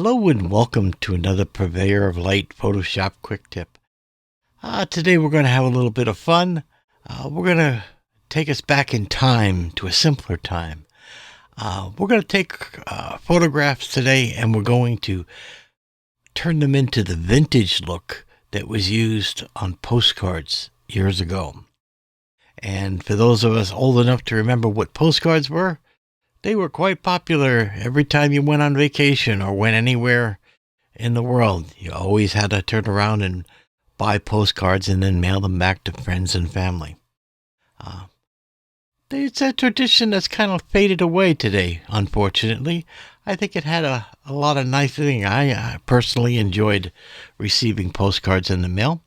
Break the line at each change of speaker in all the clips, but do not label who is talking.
Hello and welcome to another Purveyor of Light Photoshop Quick Tip. Today we're going to have a little bit of fun. We're going to take us back in time to a simpler time. We're going to take photographs today and we're going to turn them into the vintage look that was used on postcards years ago. And for those of us old enough to remember what postcards were, they were quite popular. Every time you went on vacation or went anywhere in the world, you always had to turn around and buy postcards and then mail them back to friends and family. It's a tradition that's kind of faded away today, unfortunately. I think it had a lot of nice things. I personally enjoyed receiving postcards in the mail,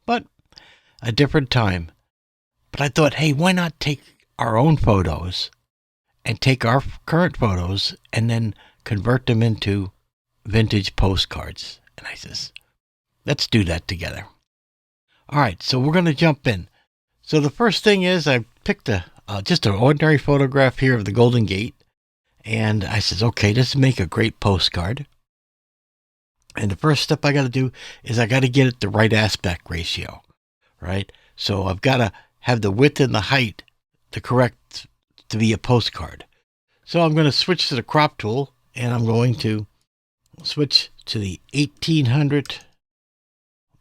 but a different time. But I thought, hey, why not take our own photos and take our current photos and then convert them into vintage postcards? And I says, let's do that together. All right, so we're going to jump in. So the first thing is I picked just an ordinary photograph here of the Golden Gate. And I says, okay, let's make a great postcard. And the first step I got to do is I got to get it the right aspect ratio, right? So I've got to have the width and the height the correct to be a postcard. So I'm going to switch to the crop tool and I'm going to switch to the 1800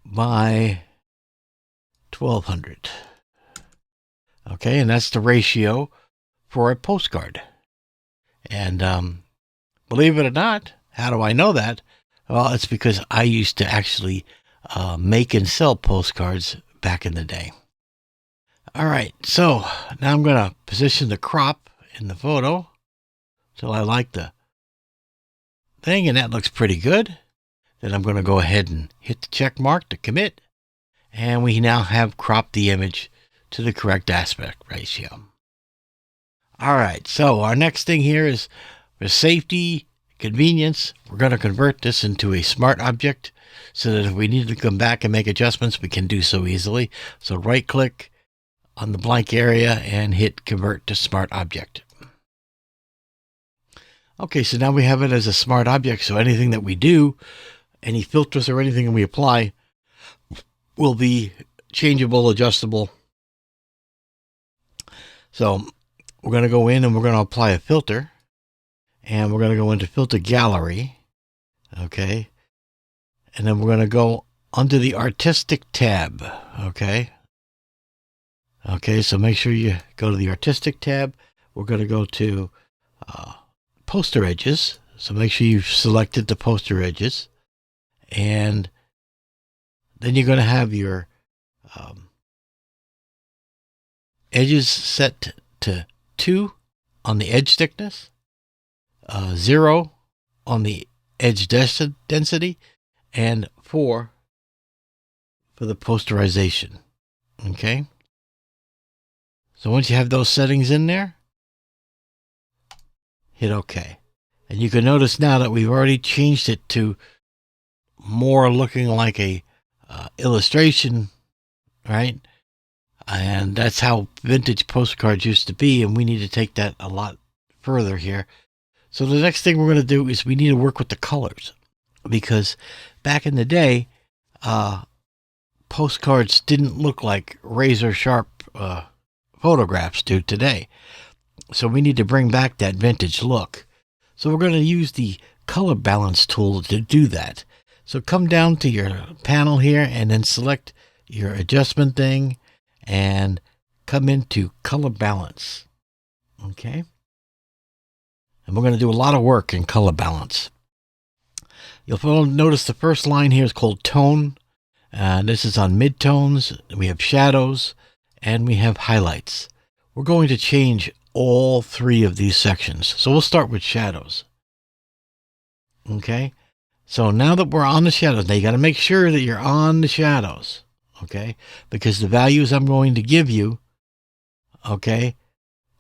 by 1200. Okay, and that's the ratio for a postcard. And believe it or not, how do I know that? Well, it's because I used to actually make and sell postcards back in the day. All right, so now I'm going to position the crop in the photo till I like the thing, and that looks pretty good. Then I'm going to go ahead and hit the check mark to commit, and we now have cropped the image to the correct aspect ratio. All right, so our next thing here is for safety, convenience, we're going to convert this into a smart object so that if we need to come back and make adjustments, we can do so easily. So right-click on the blank area and hit Convert to Smart Object. Okay, so now we have it as a smart object, so anything that we do, any filters or anything we apply will be changeable, adjustable. So we're going to go in and we're going to apply a filter, and we're going to go into Filter Gallery, okay? And then we're going to go under the Artistic tab, okay? Okay, so make sure you go to the Artistic tab. We're going to go to Poster Edges, so make sure you've selected the poster edges. And then you're going to have your edges set to 2 on the edge thickness, 0 on the edge density, and 4 for the posterization. Okay? So once you have those settings in there, hit OK. And you can notice now that we've already changed it to more looking like a illustration, right? And that's how vintage postcards used to be, and we need to take that a lot further here. So the next thing we're going to do is we need to work with the colors, because back in the day, postcards didn't look like razor sharp photographs do today. So we need to bring back that vintage look. So we're going to use the color balance tool to do that. So come down to your panel here and then select your adjustment thing and come into color balance. Okay. And we're going to do a lot of work in color balance. You'll notice the first line here is called tone. This is on midtones. We have shadows and we have highlights. We're going to change all 3 of these sections. So we'll start with shadows. Okay. So now that we're on the shadows, now you got to make sure that you're on the shadows. Okay. Because the values I'm going to give you, okay.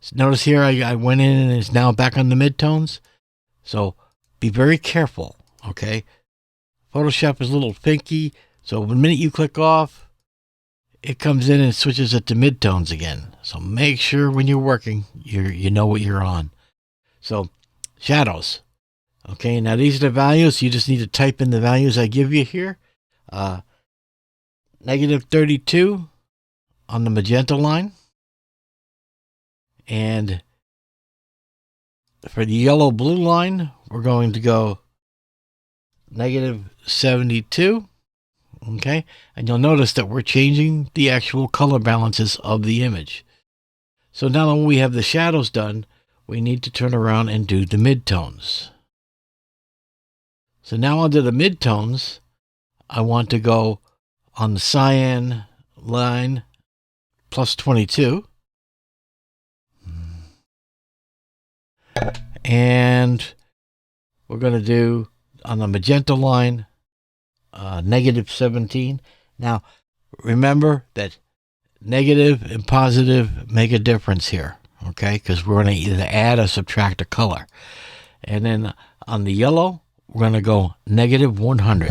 So notice here I went in and it's now back on the midtones. So be very careful. Okay. Photoshop is a little finky. So the minute you click off, it comes in and switches it to midtones again. So make sure when you're working, you know what you're on. So shadows. Okay, now these are the values. You just need to type in the values I give you here. Negative 32 on the magenta line. And for the yellow-blue line, we're going to go negative 72. Okay, and you'll notice that we're changing the actual color balances of the image. So now that we have the shadows done, we need to turn around and do the midtones. So now under the midtones, I want to go on the cyan line plus 22. And we're going to do on the magenta line negative 17. Now, remember that negative and positive make a difference here, okay? Because we're going to either add or subtract a color. And then on the yellow, we're going to go negative 100.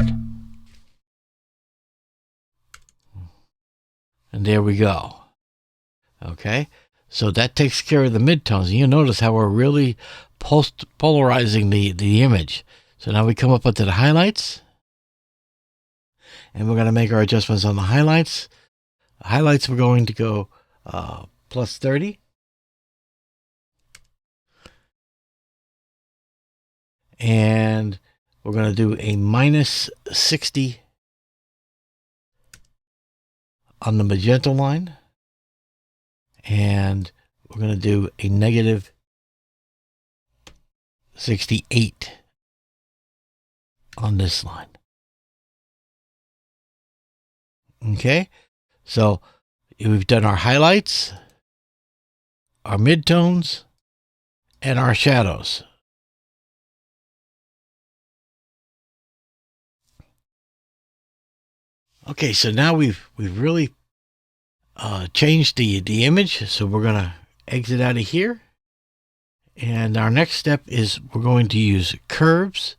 And there we go. Okay? So that takes care of the midtones. And you notice how we're really polarizing the image. So now we come up into the highlights. And we're going to make our adjustments on the highlights. Highlights, we're going to go plus 30. And we're going to do a minus 60 on the magenta line. And we're going to do a negative 68 on this line. Okay, so we've done our highlights, our midtones, and our shadows. Okay, so now we've really changed the image, so we're going to exit out of here. And our next step is we're going to use curves.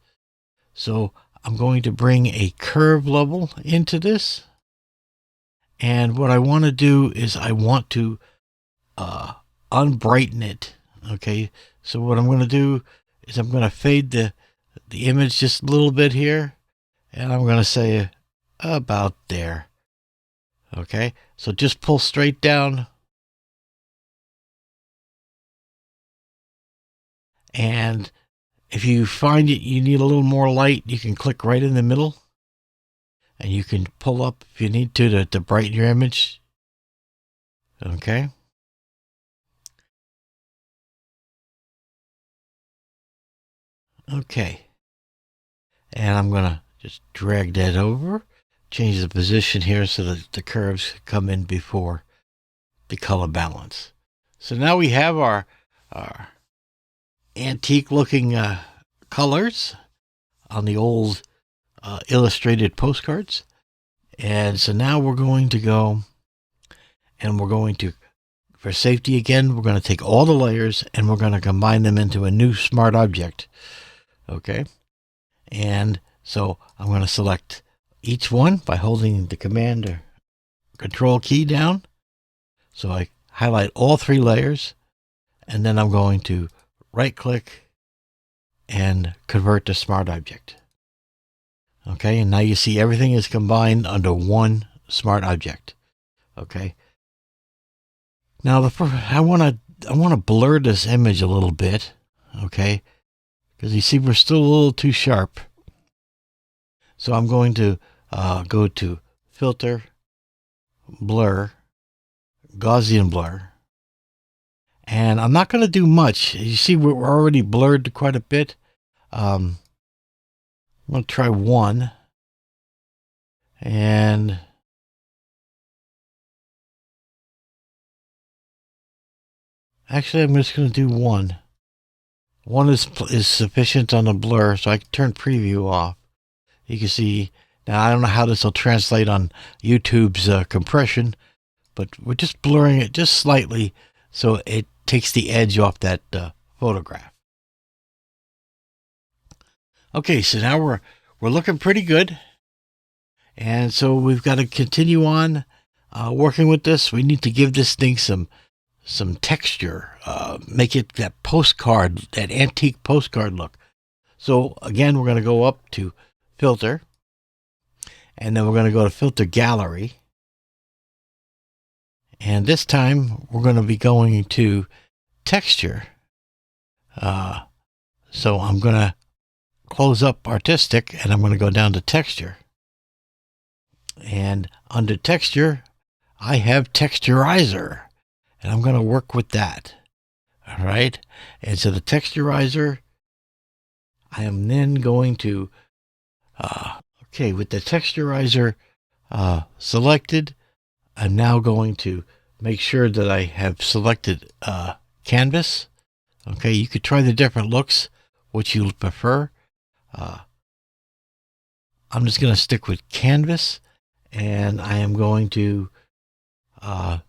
So I'm going to bring a curve level into this. And what I want to do is I want to unbrighten it. Okay, so what I'm going to do is I'm going to fade the image just a little bit here. And I'm going to say about there. Okay, so just pull straight down. And if you find you need a little more light, you can click right in the middle. And you can pull up if you need to brighten your image. Okay. Okay. And I'm going to just drag that over. Change the position here so that the curves come in before the color balance. So now we have our antique looking colors on the old illustrated postcards. And so now we're going to go and we're going to, for safety again, we're going to take all the layers and we're going to combine them into a new smart object. Okay. And so I'm going to select each one by holding the command or control key down. So I highlight all three layers and then I'm going to right click and convert to smart object. Okay, and now you see everything is combined under one smart object. Okay. Now I want to blur this image a little bit. Okay, because you see we're still a little too sharp. So I'm going to go to Filter, Blur, Gaussian Blur, and I'm not going to do much. You see we're already blurred quite a bit. I'm going to try one. And actually, I'm just going to do one. One is sufficient on the blur, so I can turn preview off. You can see, now I don't know how this will translate on YouTube's compression, but we're just blurring it just slightly so it takes the edge off that photograph. Okay, so now we're looking pretty good. And so we've got to continue on working with this. We need to give this thing some texture, make it that postcard, that antique postcard look. So again, we're going to go up to filter, and then we're going to go to filter gallery. And this time we're going to be going to texture. So I'm going to close up artistic, and I'm going to go down to texture. And under texture, I have texturizer, and I'm going to work with that. All right. And so the texturizer, I am then going to, with the texturizer selected, I'm now going to make sure that I have selected canvas. Okay, you could try the different looks, which you prefer. I'm just going to stick with canvas, and I am going to, let's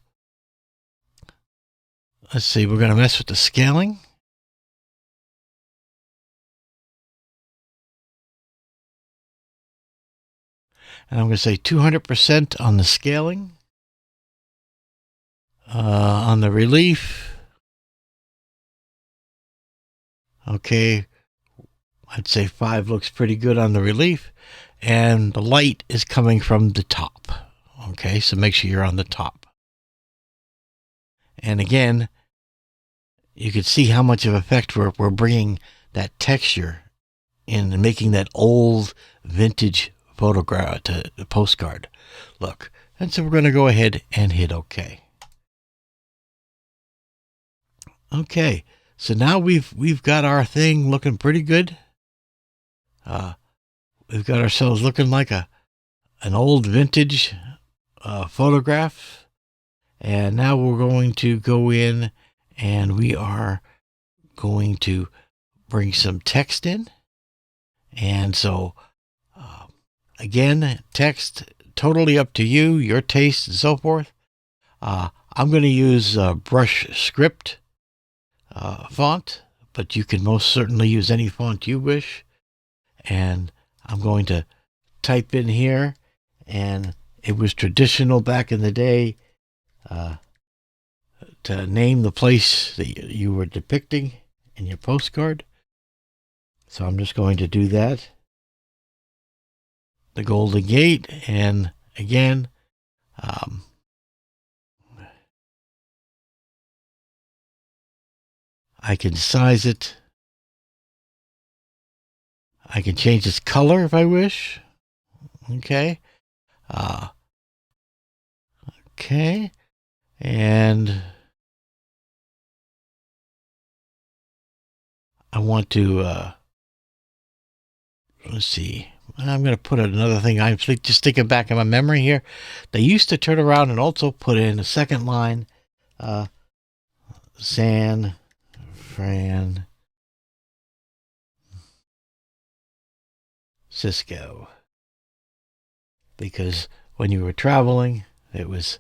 see, we're going to mess with the scaling. And I'm going to say 200% on the scaling. On the relief, okay, I'd say 5 looks pretty good on the relief. And the light is coming from the top. Okay, so make sure you're on the top. And again, you can see how much of effect we're bringing that texture in and making that old vintage photograph to the postcard look. And so we're going to go ahead and hit OK. Okay, so now we've got our thing looking pretty good. We've got ourselves looking like an old vintage photograph. And now we're going to go in and we are going to bring some text in. And so, again, text totally up to you, your taste and so forth. I'm going to use brush script font, but you can most certainly use any font you wish. And I'm going to type in here, and it was traditional back in the day to name the place that you were depicting in your postcard. So I'm just going to do that. The Golden Gate, and again, I can size it. I can change its color if I wish. Okay. Okay. And I want to, let's see. I'm going to put another thing. I'm just thinking back in my memory here. They used to turn around and also put in a second line, San Francisco. Because when you were traveling, it was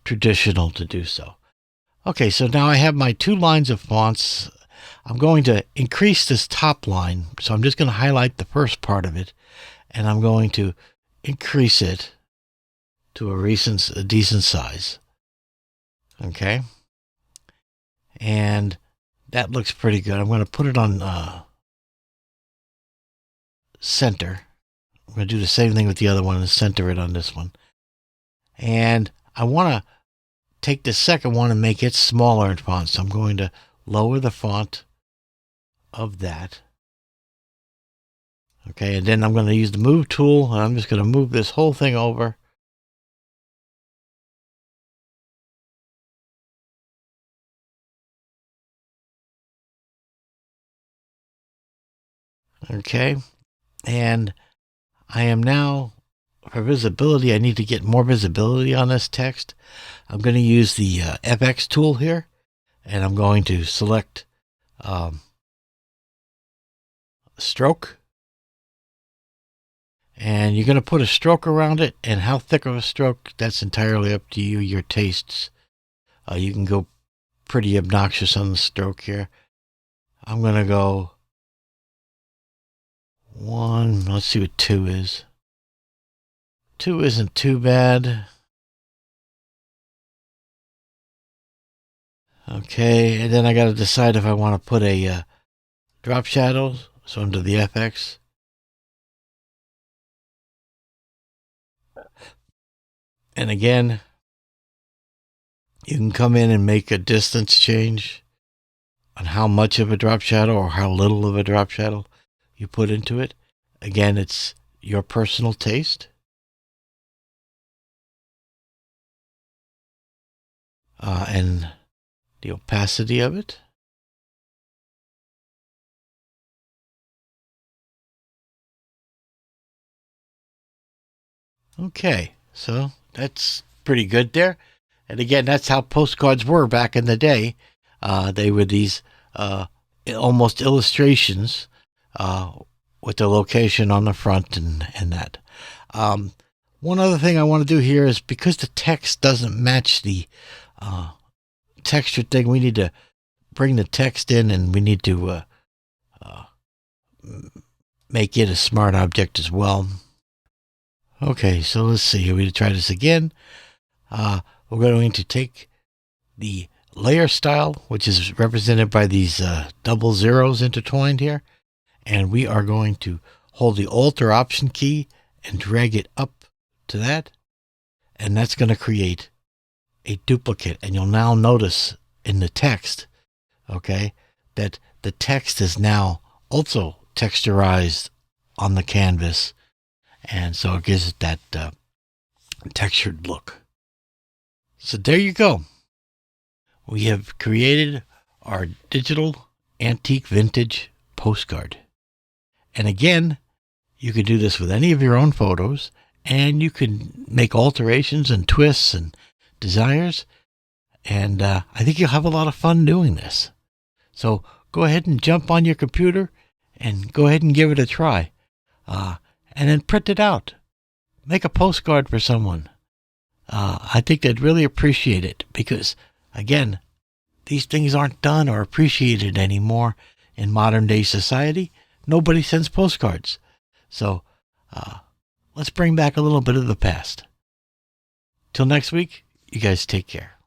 traditional to do so. Okay, so now I have my 2 lines of fonts. I'm going to increase this top line. So I'm just going to highlight the first part of it, and I'm going to increase it to a decent size. Okay. And that looks pretty good. I'm going to put it on center. I'm going to do the same thing with the other one and center it on this one. And I want to take the second one and make it smaller in font. So I'm going to lower the font of that. Okay, and then I'm going to use the move tool, and I'm just going to move this whole thing over. Okay, and I am now, for visibility, I need to get more visibility on this text. I'm going to use the FX tool here, and I'm going to select stroke. And you're going to put a stroke around it, and how thick of a stroke, that's entirely up to you, your tastes. You can go pretty obnoxious on the stroke here. I'm going to go 1. Let's see what 2 is. 2 isn't too bad. Okay, and then I got to decide if I want to put a drop shadow. So into the FX. And again, you can come in and make a distance change on how much of a drop shadow or how little of a drop shadow you put into it. Again, it's your personal taste. And the opacity of it. Okay, so that's pretty good there. And again, that's how postcards were back in the day. They were these almost illustrations with the location on the front and that. One other thing I want to do here is because the text doesn't match the texture thing, we need to bring the text in and we need to make it a smart object as well. Okay, so let's see. We'll try this again. We're going to take the layer style, which is represented by these double zeros intertwined here, and we are going to hold the Alt or Option key and drag it up to that, and that's going to create a duplicate. And you'll now notice in the text, okay, that the text is now also texturized on the canvas, and so it gives it that textured look. So there you go. We have created our digital antique vintage postcard. And again, you can do this with any of your own photos, and you can make alterations and twists and desires. And I think you'll have a lot of fun doing this. So go ahead and jump on your computer and go ahead and give it a try. And then print it out. Make a postcard for someone. I think they'd really appreciate it because, again, these things aren't done or appreciated anymore in modern day society. Nobody sends postcards. So let's bring back a little bit of the past. Till next week, you guys take care.